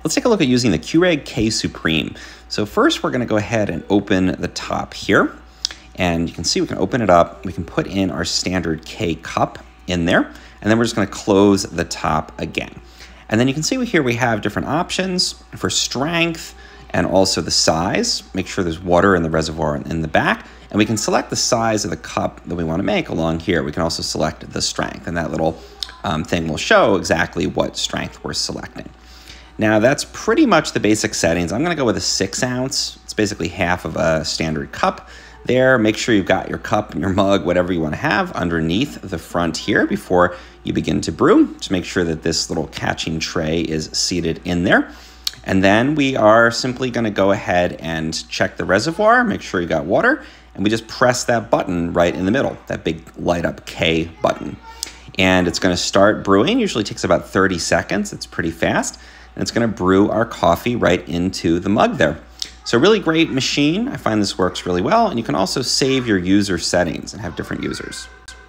Let's take a look at using the Keurig K-Supreme. So first we're gonna go ahead and open the top here. And you can see we can open it up. We can put in our standard K cup in there. And then we're just gonna close the top again. And then you can see here we have different options for strength and also the size. Make sure there's water in the reservoir in the back. And we can select the size of the cup that we wanna make along here. We can also select the strength, and that little thing will show exactly what strength we're selecting. Now that's pretty much the basic settings. I'm gonna go with a 6 ounce. It's basically half of a standard cup there. Make sure you've got your cup and your mug, whatever you wanna have, underneath the front here before you begin to brew. Just make sure that this little catching tray is seated in there. And then we are simply gonna go ahead and check the reservoir, make sure you got water, and we just press that button right in the middle, that big light up K button. And it's gonna start brewing, usually takes about 30 seconds, it's pretty fast. And it's gonna brew our coffee right into the mug there. So really great machine. I find this works really well, and you can also save your user settings and have different users.